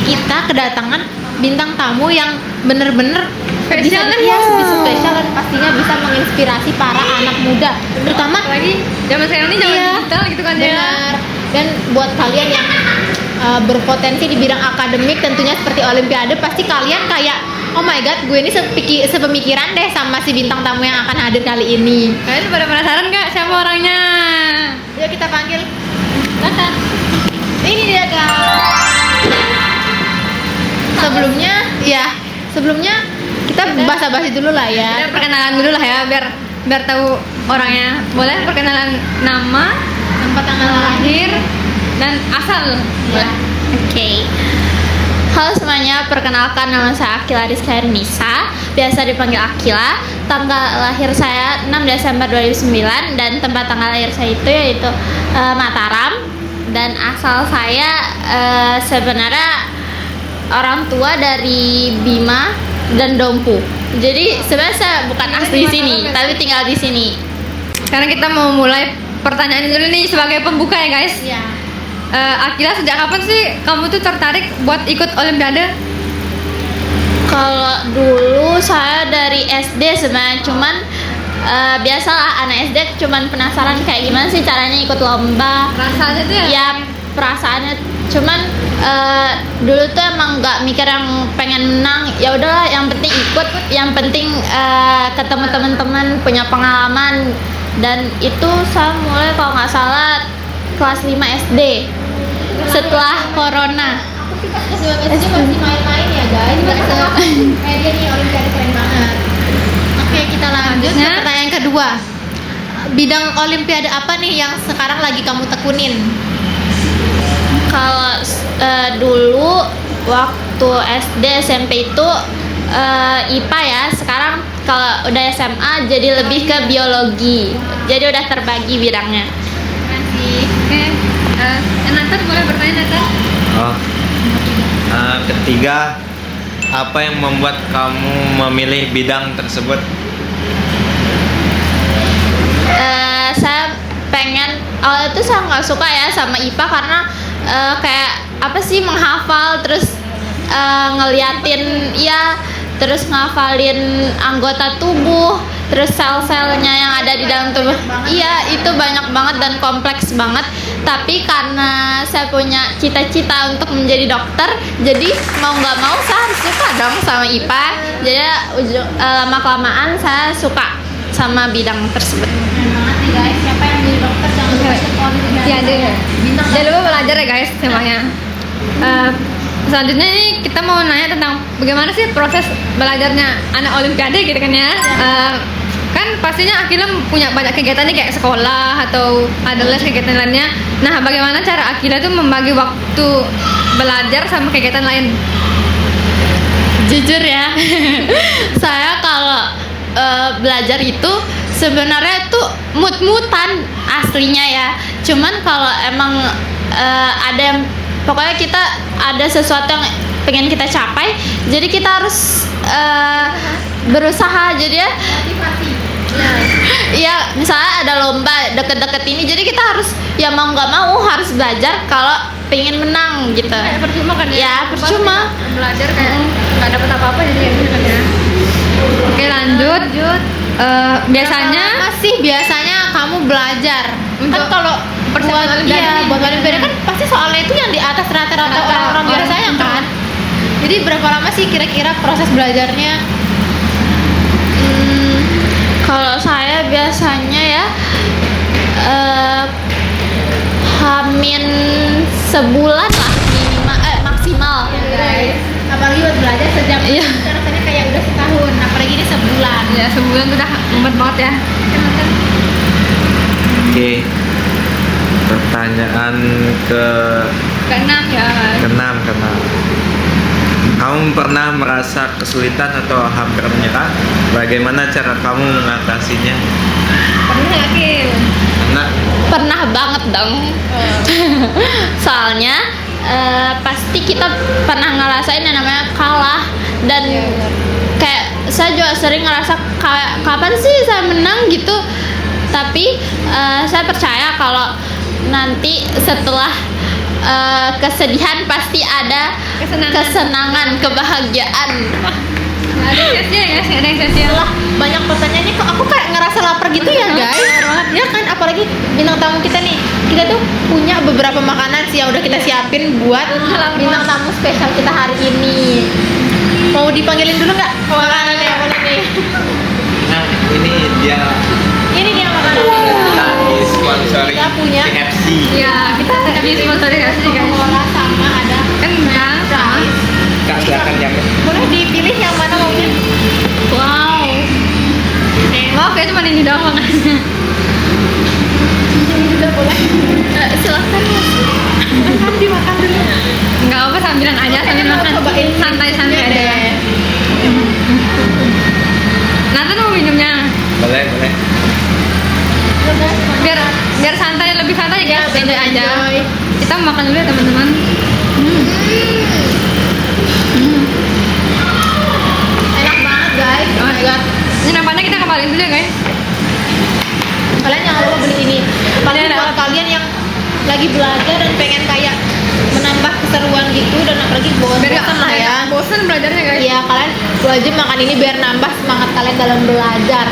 kita kedatangan bintang tamu yang bener-bener Spesial kan? iya, spesial dan pastinya bisa menginspirasi para anak muda, terutama Lagi zaman sekarang ini zaman Iya, digital gitu kan ya. benar. Dan buat kalian yang berpotensi di bidang akademik tentunya seperti olimpiade, pasti kalian kayak oh my god, gue ini sepemikiran deh sama si bintang tamu yang akan hadir kali ini. Kalian pada penasaran nggak siapa orangnya? Yuk kita panggil. Datang. Ini dia guys. Sebelumnya kita basa-basi dulu lah ya. Kita perkenalan dulu lah ya biar tahu orangnya. Boleh perkenalan nama, Tempat tanggal lahir. lahir, dan asal. Ya. Oke. Halo semuanya, perkenalkan nama saya Akila Rizka Ernisa, biasa dipanggil Akila. Tanggal lahir saya 6 Desember 2009 dan tempat tanggal lahir saya itu yaitu Mataram. Dan asal saya sebenarnya orang tua dari Bima dan Dompu. Jadi sebenarnya saya bukan asli di sini, tapi tinggal di sini. Sekarang kita mau mulai pertanyaan dulu nih sebagai pembuka ya guys. Iya. Akila, sejak kapan sih kamu tuh tertarik buat ikut olimpiade? Kalau dulu saya dari SD sebenarnya, cuman biasalah anak SD cuman penasaran kayak gimana sih caranya ikut lomba. Rasanya tuh ya? Ya perasaannya, cuman dulu tuh emang nggak mikir yang pengen menang. Ya udahlah, yang penting ikut, yang penting ketemu teman-teman, punya pengalaman. Dan itu saya mulai kalau nggak salah kelas 5 SD setelah corona. SD masih main-main ya guys. Kayak dia nih olimpiade keren banget. Oke, kita lanjut ke Selanjutnya. pertanyaan kedua. Bidang olimpiade apa nih yang sekarang lagi kamu tekunin? Kalau dulu waktu SD SMP itu IPA ya. Sekarang kalau udah SMA jadi lebih ke biologi. Jadi udah terbagi bidangnya. Oke. Nathan boleh bertanya Nathan? Oh. Ketiga, apa yang membuat kamu memilih bidang tersebut? Saya pengen awalnya tuh saya nggak suka ya sama IPA karena kayak apa sih menghafal terus ngeliatin ya, terus ngafalin anggota tubuh, terus sel-selnya yang ada di dalam tubuh. Iya, itu banyak banget dan kompleks banget. Tapi karena saya punya cita-cita untuk menjadi dokter, jadi mau nggak mau saya harus suka dong sama IPA. Jadi lama-kelamaan saya suka sama bidang tersebut. Keren banget nih guys. Siapa yang jadi dokter jangan lupa ikut olimpiade. Ya deh. Bintang Jangan lupa belajar ya guys semuanya. Selanjutnya nih kita mau nanya tentang bagaimana sih proses belajarnya anak olimpiade gitu kan ya. Kan pastinya Akila punya banyak kegiatan nih kayak sekolah atau ada les kegiatan lainnya. Nah, bagaimana cara Akila tuh membagi waktu belajar sama kegiatan lain? Jujur ya, saya kalau belajar itu sebenarnya tuh mut-mutan aslinya ya. Cuman kalau emang ada yang pokoknya kita ada sesuatu yang pengen kita capai, jadi kita harus berusaha. Jadi ya, ya misalnya ada lomba deket-deket ini, jadi kita harus ya mau nggak mau harus belajar kalau pengen menang gitu. Kayak percuma kan Ya, percuma. belajar kayak nggak dapat apa-apa jadi ya gitu kan ya. Oke, lanjut. Biasanya biasanya kamu belajar kan Untuk kalau persiapan buat olimpiade iya nih. buat olimpiade kan pasti soalnya itu yang di atas rata-rata orang-orang biasanya kan. Jadi berapa lama sih kira-kira proses belajarnya? Kalau saya biasanya ya hamin sebulan lah minimal, maksimal. Guys, apalagi buat belajar sejam Iya. itu rasanya kayak udah setahun, apalagi ini sebulan. ya sebulan tuh udah lembat banget ya. Oke. Pertanyaan Keenam ya. keenam. Kamu pernah merasa kesulitan atau hampir menyerah? Bagaimana cara kamu mengatasinya? Pernah yakin? Nah, Pernah banget dong. Soalnya pasti kita pernah ngerasain yang namanya kalah dan kayak saya juga sering ngerasa kapan sih saya menang gitu. Tapi saya percaya kalau nanti setelah kesedihan pasti ada kesenangan, kebahagiaan. Nggak ada yang sia-sia ya guys, nggak ada yang sia-sia. Lah, banyak pertanyaannya kok aku kayak ngerasa lapar gitu ya guys. Ya kan, apalagi bintang tamu kita nih. Kita tuh punya beberapa makanan sih yang udah kita siapin buat bintang tamu spesial kita hari ini. Mau dipanggilin dulu nggak makanannya yang mana nih? Nah, ini dia Ini dia makanannya. kita disponsori Kita punya KFC. Ya, kita di sponsori nggak sih guys? Coca-Cola sama ada Kentang sama. Kak silakan jamin. boleh dipilih yang mana maunya? Wow. Maaf ya, cuma ini doang makanannya. Ini juga boleh. Silakan Mas. Kan dimakan dulu. Nggak apa, sambilan aja, sambil Mau makan. cobain Santai-santai ini aja. deh. Nathan mau minumnya? Boleh, boleh. Biar biar santai, lebih santai guys. biar Enjoy aja. enjoy. Kita makan dulu ya teman-teman. Enak banget guys. Oh my god. Ini nampaknya kita kembaliin dulu ya guys. Kalian jangan lupa beli ini. Paling buat kalian yang lagi belajar dan pengen kayak menambah keseruan gitu dan apalagi bosan lah ya. Bosan belajarnya guys. Iya, kalian wajib makan ini biar nambah semangat kalian dalam belajar.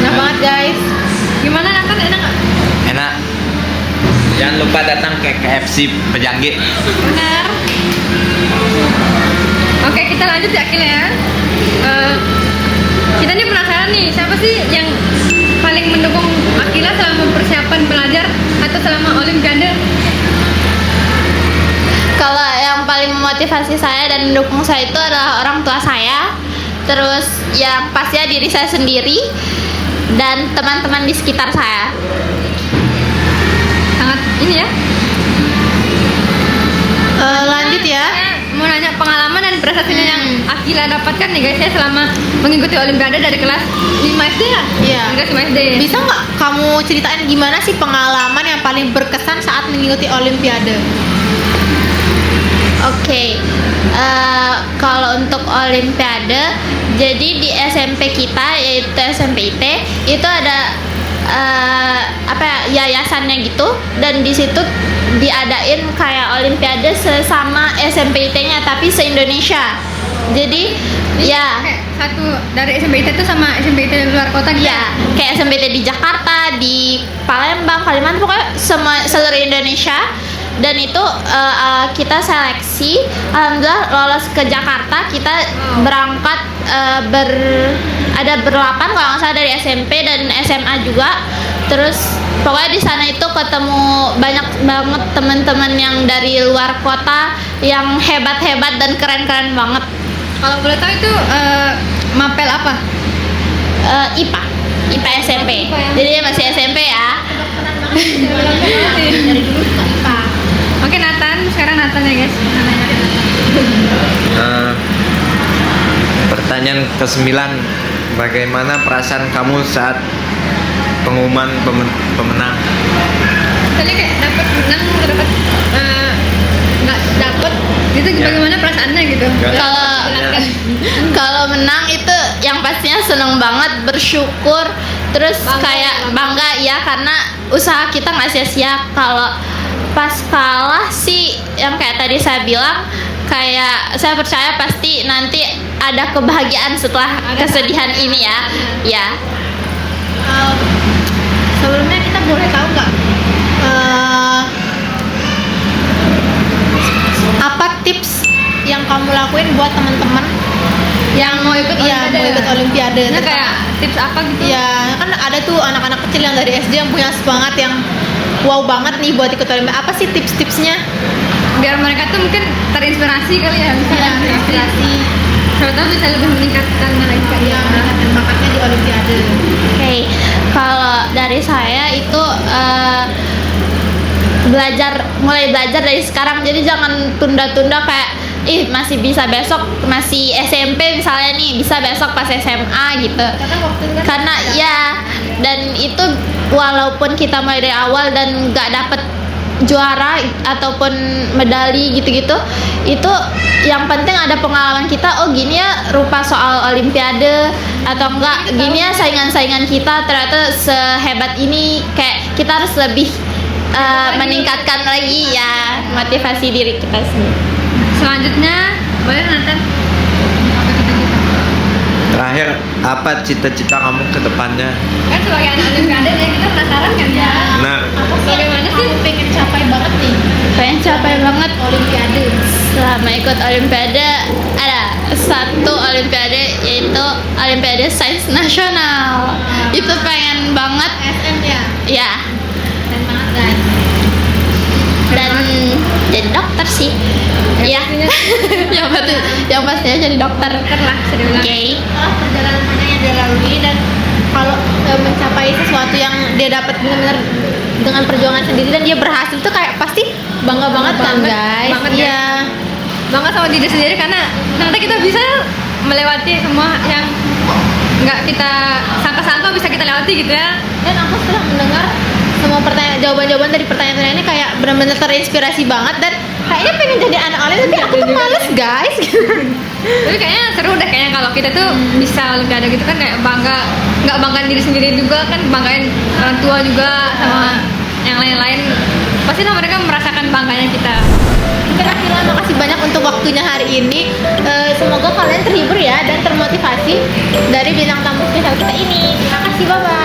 Enak banget guys. Gimana Nathan, enak nggak? Enak. Jangan lupa datang ke KFC Pejangge. Benar. Oke, kita lanjut ya Akil ya. Kita nih penasaran nih, siapa sih yang paling mendukung Akila selama persiapan belajar atau selama Olimpiade? Kalau yang paling memotivasi saya dan mendukung saya itu adalah orang tua saya. Terus yang pastinya diri saya sendiri dan teman-teman di sekitar saya. Sangat ini ya. Lanjut ya. Saya mau nanya pengalaman dan prestasinya yang Akila dapatkan nih guys ya selama mengikuti Olimpiade dari kelas 5 SD ya? Iya. Kelas 5 SD. Bisa nggak kamu ceritain gimana sih pengalaman yang paling berkesan saat mengikuti Olimpiade? Oke, kalau untuk Olimpiade, jadi di SMP kita yaitu SMP IT itu ada yayasannya gitu, dan di situ diadain kayak Olimpiade sesama SMP IT-nya tapi se-Indonesia. Jadi ya Kayak satu dari SMP IT itu sama SMP IT di luar kota gitu. ya kayak SMP IT di Jakarta, di Palembang, Kalimantan, pokoknya semua seluruh Indonesia. Dan itu kita seleksi, alhamdulillah lolos ke Jakarta. Kita berangkat ada berlapan kalau nggak salah dari SMP dan SMA juga. Terus pokoknya di sana itu ketemu banyak banget teman-teman yang dari luar kota yang hebat-hebat dan keren-keren banget. Kalau boleh tahu itu mapel apa? IPA SMP. IPA ya. Jadi dia masih SMP ya. Dari dulu suka IPA. Oke Nathan, sekarang Nathan ya guys. Pertanyaan ke-9, bagaimana perasaan kamu saat pengumuman pemenang? Tadi kayak dapat menang, nggak dapat, itu Ya. bagaimana perasaannya gitu? Nggak. Kalau menang itu yang pastinya seneng banget, bersyukur, terus kayak bangga ya karena usaha kita nggak sia-sia. Kalau pas kalah sih yang kayak tadi saya bilang, kayak saya percaya pasti nanti ada kebahagiaan setelah kesedihan ini ya. Ya. Sebelumnya kita boleh tahu nggak apa tips yang kamu lakuin buat teman-teman Yang mau ikut yang mau ikut Olimpiade? Nah, kayak tips apa gitu? Ya kan ada tuh anak-anak kecil yang dari SD yang punya semangat yang wow banget nih buat ikut Olimpiade. Apa sih tips-tipsnya? Biar mereka tuh mungkin terinspirasi kali ya, bisa Ya, inspirasi Siapa tahu bisa lebih meningkatkan mereka ya meningkatkan bakatnya di Olimpiade. Oke, kalau dari saya itu mulai belajar dari sekarang. Jadi jangan tunda-tunda kayak masih bisa besok, masih SMP misalnya nih, bisa besok pas SMA gitu. Karena ya, dan itu walaupun kita mulai dari awal dan nggak dapet juara ataupun medali gitu-gitu, itu yang penting ada pengalaman kita. Oh gini ya rupa soal Olimpiade, atau enggak gini ya saingan-saingan kita ternyata sehebat ini. Kayak kita harus lebih meningkatkan lagi ya motivasi diri kita sendiri. Selanjutnya boleh Nathan. Apa cita-cita? Terakhir, apa cita-cita kamu ke depannya? Kan sebagai anak olimpiade ya kita penasaran kan ya. Nah, Bagaimana sih? Aku pengen capai banget nih Pengen capai banget olimpiade. selama ikut olimpiade. Ada satu olimpiade yaitu Olimpiade Sains Nasional. Itu pengen banget SM ya. ya. Keren banget guys. Dan jadi dokter sih. Iya. yang pastinya jadi dokter. Dokter lah bisa dibilang. Oke. Setelah perjalanan panjang yang dia lalui dan kalau mencapai sesuatu yang dia dapat benar-benar dengan perjuangan sendiri dan dia berhasil tuh kayak pasti bangga banget kan Banget, guys. banget, Iya. Bangga sama diri sendiri karena ternyata kita bisa melewati semua yang nggak kita sangka-sangka bisa kita lewati gitu ya. Dan aku setelah mendengar semua jawaban-jawaban dari pertanyaan ini kayak benar-benar terinspirasi banget dan kayaknya pengen jadi anak olim tapi aku tuh males guys. Tapi kayaknya seru deh kayaknya kalau kita tuh bisa olimpiade gitu kan kayak bangga, nggak banggain diri sendiri juga kan, banggain orang tua juga sama yang lain-lain. Pasti lah mereka merasakan bangganya kita. Akhirnya makasih banyak untuk waktunya hari ini. Semoga kalian terhibur ya dan termotivasi dari bintang tamu spesial kita ini. Terima kasih, bye bye.